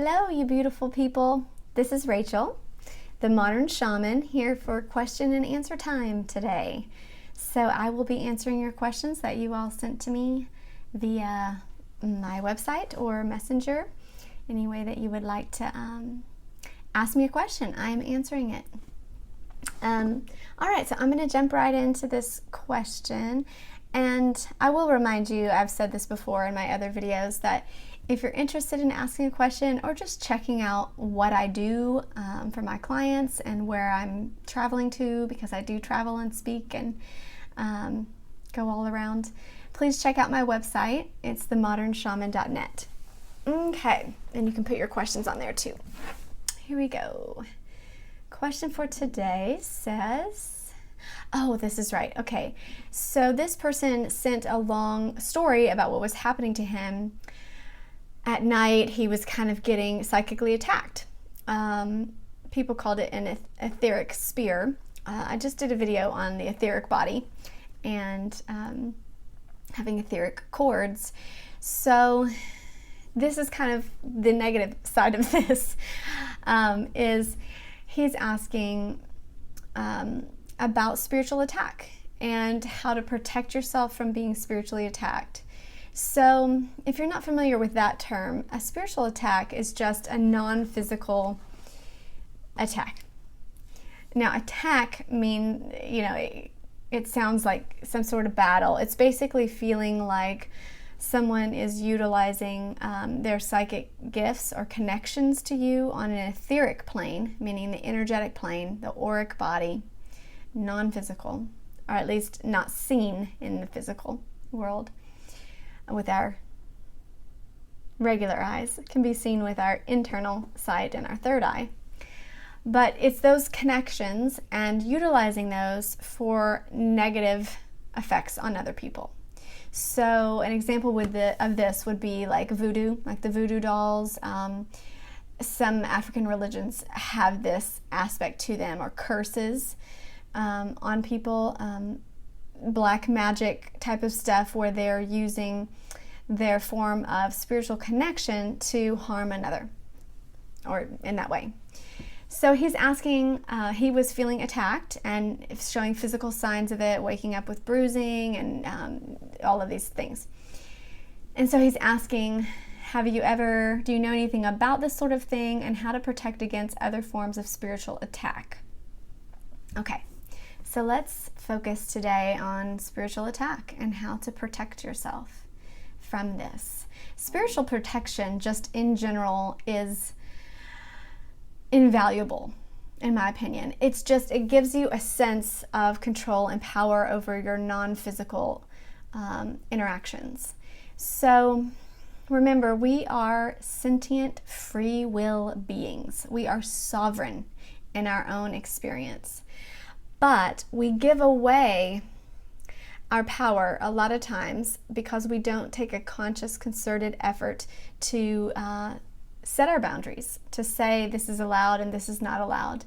Hello, you beautiful people. This is Rachel, the modern shaman, here for question and answer time today. So I will be answering your questions that you all sent to me via my website or messenger. Any way that you would like to ask me a question, I am answering it. All right, so I'm going to jump right into this question. And I will remind you, I've said this before in my other videos, that if you're interested in asking a question or just checking out what I do for my clients and where I'm traveling to, because I do travel and speak and go all around, please check out my website. It's themodernshaman.net. Okay, and you can put your questions on there too. Here we go. Question for today says, oh, this is right. Okay, so this person sent a long story about what was happening to him. At night, he was kind of getting psychically attacked. People called it an etheric spear. I just did a video on the etheric body and having etheric cords. So this is kind of the negative side of this, is he's asking about spiritual attack and how to protect yourself from being spiritually attacked. So if you're not familiar with that term, a spiritual attack is just a non-physical attack. Now, attack it sounds like some sort of battle. It's basically feeling like someone is utilizing their psychic gifts or connections to you on an etheric plane, meaning the energetic plane, the auric body, non-physical, or at least not seen in the physical world with our regular eyes. It can be seen with our internal sight and our third eye. But it's those connections and utilizing those for negative effects on other people. So an example of this would be like voodoo, like the voodoo dolls. Some African religions have this aspect to them, or curses on people. Black magic type of stuff where they're using their form of spiritual connection to harm another, or in that way. So he's asking, he was feeling attacked and showing physical signs of it, waking up with bruising and all of these things. And so he's asking, do you know anything about this sort of thing and how to protect against other forms of spiritual attack? Okay. So let's focus today on spiritual attack and how to protect yourself from this. Spiritual protection, just in general, is invaluable, in my opinion. It gives you a sense of control and power over your non-physical interactions. So remember, we are sentient, free will beings. We are sovereign in our own experience. But we give away our power a lot of times because we don't take a conscious, concerted effort to set our boundaries, to say this is allowed and this is not allowed,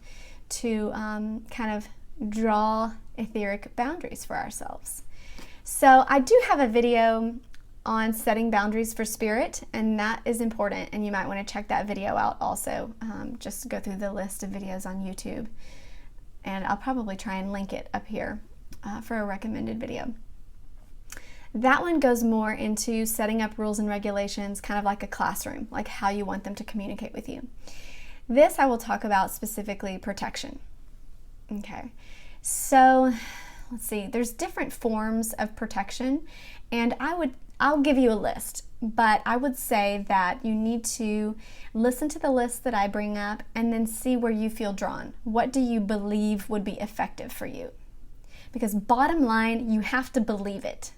to kind of draw etheric boundaries for ourselves. So I do have a video on setting boundaries for spirit, and that is important, and you might want to check that video out also. Just go through the list of videos on YouTube. And I'll probably try and link it up here for a recommended video. That one goes more into setting up rules and regulations, kind of like a classroom, like how you want them to communicate with you. This I will talk about specifically protection. Okay, so let's see, there's different forms of protection, and I'll give you a list, but I would say that you need to listen to the list that I bring up and then see where you feel drawn. What do you believe would be effective for you? Because bottom line, you have to believe it.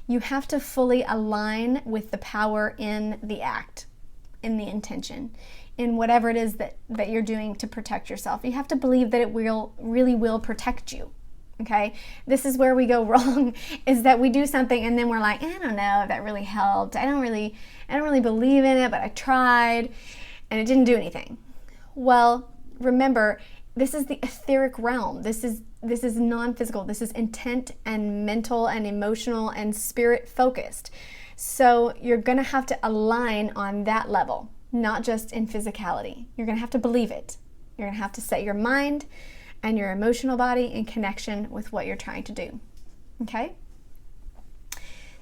You have to fully align with the power in the act, in the intention, in whatever it is that you're doing to protect yourself. You have to believe that it really will protect you. Okay, this is where we go wrong, is that we do something and then we're like, I don't know if that really helped. I don't really believe in it, but I tried and it didn't do anything. Well, remember, this is the etheric realm. This is non-physical. This is intent and mental and emotional and spirit focused. So you're going to have to align on that level. not just in physicality. You're going to have to believe it. You're going to have to set your mind and your emotional body in connection with what you're trying to do. Okay?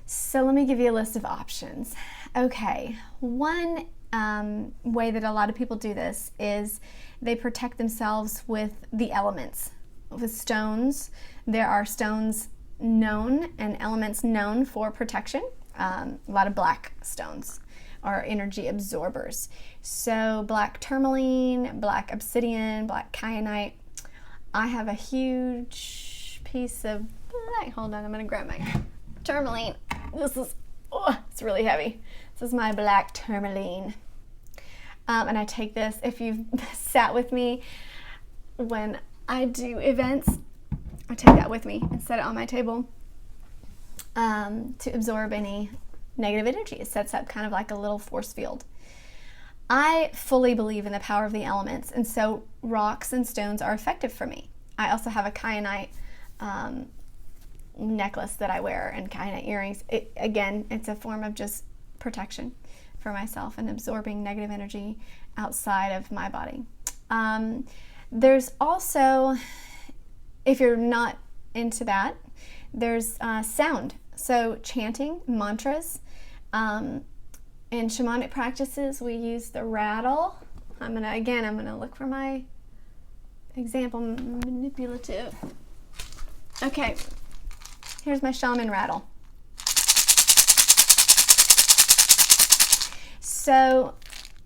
So let me give you a list of options. Okay, one way that a lot of people do this is they protect themselves with the elements. With stones, there are stones known and elements known for protection. A lot of black stones are energy absorbers. So black tourmaline, black obsidian, black kyanite. I have a huge piece of black. Hold on, I'm going to grab my tourmaline. It's really heavy. This is my black tourmaline. And I take this, if you've sat with me when I do events, I take that with me and set it on my table to absorb any negative energy. It sets up kind of like a little force field. I fully believe in the power of the elements, and so rocks and stones are effective for me. I also have a kyanite necklace that I wear and kyanite earrings. It's a form of just protection for myself and absorbing negative energy outside of my body. There's also, if you're not into that, there's sound. So chanting, mantras. In shamanic practices, we use the rattle. I'm gonna look for my example, manipulative. Okay, here's my shaman rattle. So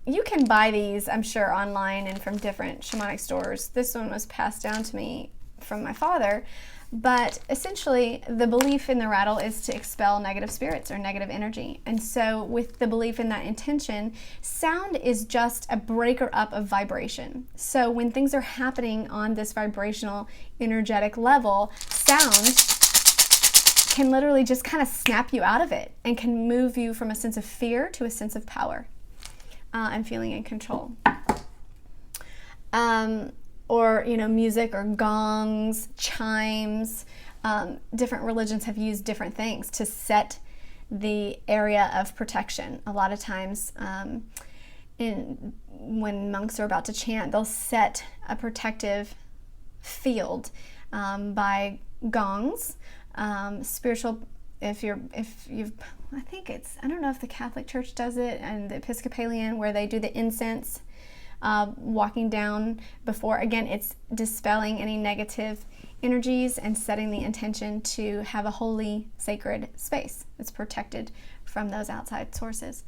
you can buy these, I'm sure, online and from different shamanic stores. This one was passed down to me from my father, but essentially the belief in the rattle is to expel negative spirits or negative energy. And so with the belief in that intention, sound is just a breaker up of vibration. So when things are happening on this vibrational, energetic level, sound can literally just kind of snap you out of it and can move you from a sense of fear to a sense of power and feeling in control. Or, music or gongs, chimes. Different religions have used different things to set the area of protection. A lot of times when monks are about to chant, they'll set a protective field by gongs. Spiritual, I don't know if the Catholic Church does it and the Episcopalian, where they do the incense walking down before. Again, it's dispelling any negative energies and setting the intention to have a holy, sacred space that's protected from those outside sources.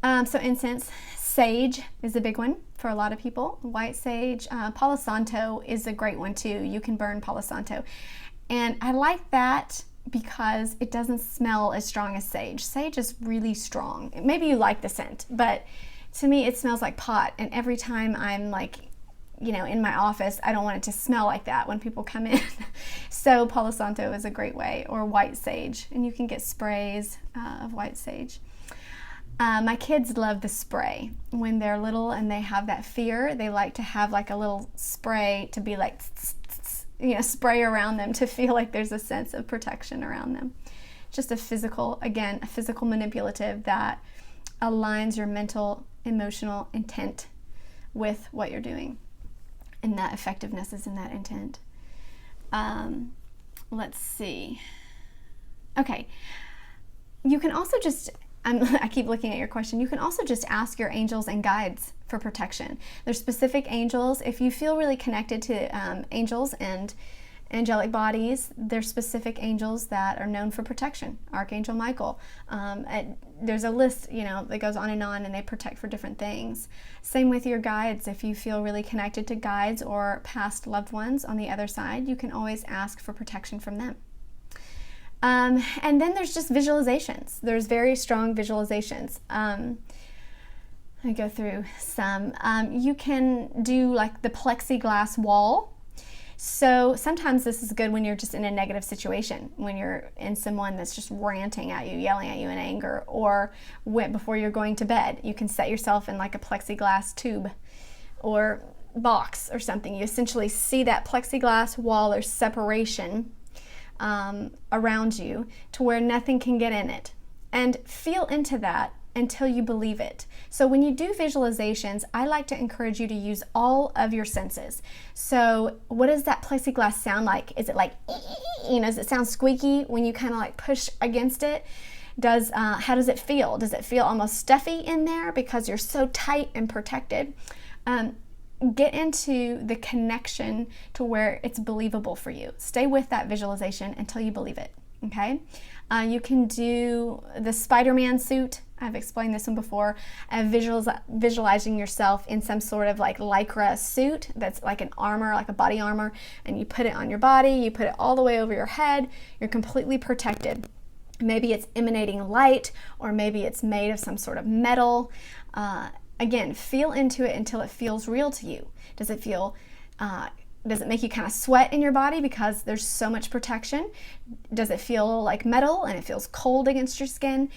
So incense, sage is a big one for a lot of people. White sage, Palo Santo is a great one too. You can burn Palo Santo. And I like that because it doesn't smell as strong as sage. Sage is really strong. Maybe you like the scent, but to me it smells like pot. And every time I'm in my office, I don't want it to smell like that when people come in. So Palo Santo is a great way, or white sage. And you can get sprays of white sage. My kids love the spray. When they're little and they have that fear, they like to have like a little spray to be like spray around them to feel like there's a sense of protection around them. Just a physical manipulative that aligns your mental, emotional intent with what you're doing. And that effectiveness is in that intent. Let's see. Okay. You can also just, I keep looking at your question. You can also just ask your angels and guides for protection. There's specific angels. If you feel really connected to angels and angelic bodies, there's specific angels that are known for protection. Archangel Michael. There's a list, that goes on and they protect for different things. Same with your guides. If you feel really connected to guides or past loved ones on the other side, you can always ask for protection from them. And then there's just visualizations. There's very strong visualizations. I go through some. You can do like the plexiglass wall. So sometimes this is good when you're just in a negative situation, when you're in someone that's just ranting at you, yelling at you in anger, or before you're going to bed. You can set yourself in like a plexiglass tube or box or something. You essentially see that plexiglass wall or separation around you to where nothing can get in it. And feel into that until you believe it. So when you do visualizations, I like to encourage you to use all of your senses. So what does that plexiglass sound like? Is it like, does it sound squeaky when you kind of like push against it? How does it feel? Does it feel almost stuffy in there because you're so tight and protected? Get into the connection to where it's believable for you. Stay with that visualization until you believe it, okay? You can do the Spider-Man suit. I've explained this one before. Visualizing yourself in some sort of like lycra suit that's like an armor, like a body armor, and you put it on your body, you put it all the way over your head, you're completely protected. Maybe it's emanating light, or maybe it's made of some sort of metal. Again, feel into it until it feels real to you. Does it make you kind of sweat in your body because there's so much protection? Does it feel like metal and it feels cold against your skin?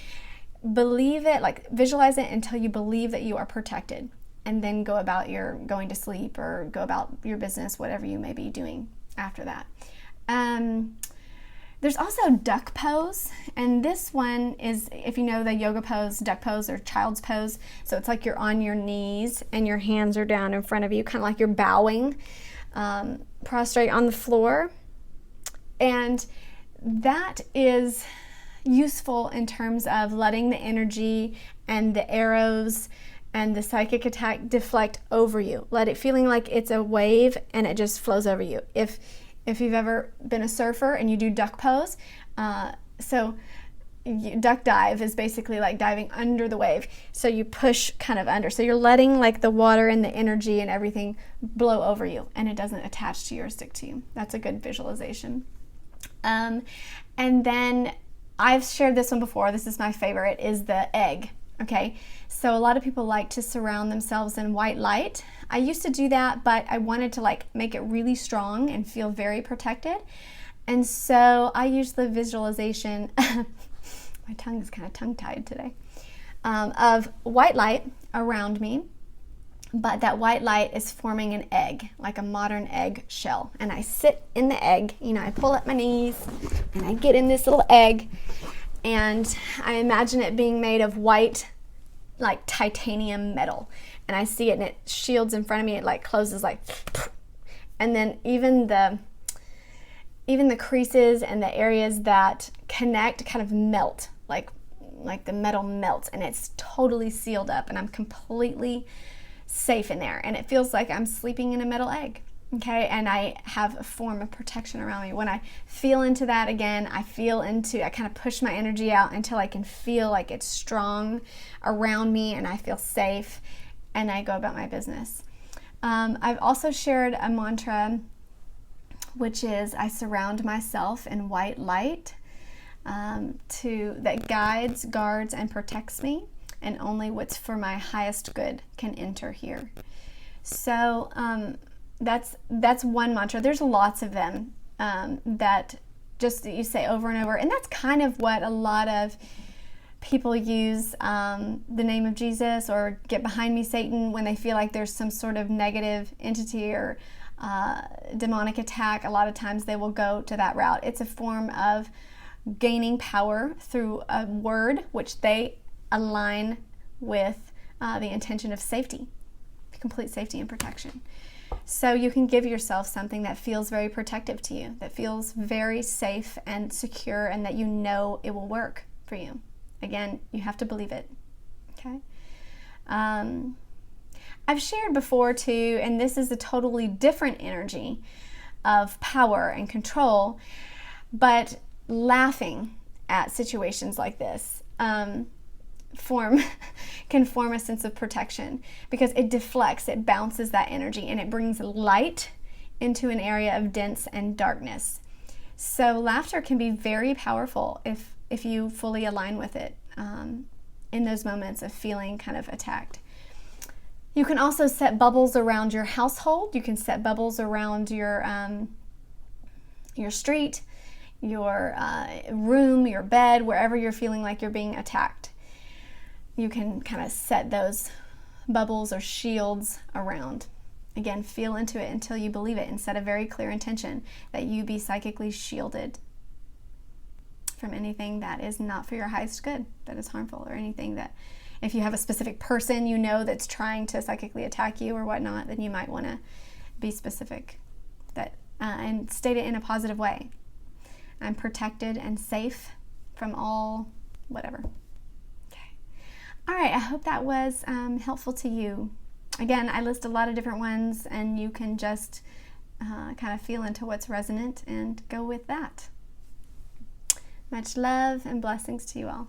Believe it, like visualize it until you believe that you are protected, and then go about your going to sleep or go about your business, whatever you may be doing after that. There's also duck pose, and this one is, if you know the yoga pose, duck pose or child's pose. So it's like you're on your knees and your hands are down in front of you, kind of like you're bowing, prostrate on the floor. And that is useful in terms of letting the energy and the arrows and the psychic attack deflect over you. Let it feeling like it's a wave and it just flows over you. If you've ever been a surfer and you do duck pose, duck dive is basically like diving under the wave. So you push kind of under. So you're letting like the water and the energy and everything blow over you, and it doesn't attach to you or stick to you. That's a good visualization. And then I've shared this one before. This is my favorite, is the egg. Okay, so a lot of people like to surround themselves in white light. I used to do that, but I wanted to like make it really strong and feel very protected. And so I use the visualization, my tongue is kind of tongue-tied today, of white light around me, but that white light is forming an egg, like a modern egg shell. And I sit in the egg, I pull up my knees and I get in this little egg, and I imagine it being made of white, like titanium metal. And I see it and it shields in front of me. It like closes like, and then even the creases and the areas that connect kind of melt, like the metal melts, and it's totally sealed up, and I'm completely safe in there. And it feels like I'm sleeping in a metal egg. Okay, and I have a form of protection around me. When I feel into that again, I kind of push my energy out until I can feel like it's strong around me and I feel safe, and I go about my business. I've also shared a mantra, which is I surround myself in white light that guides, guards, and protects me, and only what's for my highest good can enter here. So, that's one mantra. There's lots of them that just you say over and over, and that's kind of what a lot of people use the name of Jesus or get behind me, Satan, when they feel like there's some sort of negative entity or demonic attack. A lot of times they will go to that route. It's a form of gaining power through a word which they align with the intention of safety, complete safety and protection. So you can give yourself something that feels very protective to you, that feels very safe and secure, and that you know it will work for you. Again, you have to believe it. Okay. I've shared before too, and this is a totally different energy of power and control, but laughing at situations like this can form a sense of protection, because it deflects, it bounces that energy, and it brings light into an area of dense and darkness. So laughter can be very powerful if you fully align with it in those moments of feeling kind of attacked. You can also set bubbles around your household. You can set bubbles around your street, your room, your bed, wherever you're feeling like you're being attacked. You can kind of set those bubbles or shields around. Again, feel into it until you believe it, and set a very clear intention that you be psychically shielded from anything that is not for your highest good, that is harmful, or anything that if you have a specific person you know that's trying to psychically attack you or whatnot, then you might want to be specific and state it in a positive way. I'm protected and safe from all whatever. Okay. All right, I hope that was helpful to you. Again, I list a lot of different ones, and you can just kind of feel into what's resonant and go with that. Much love and blessings to you all.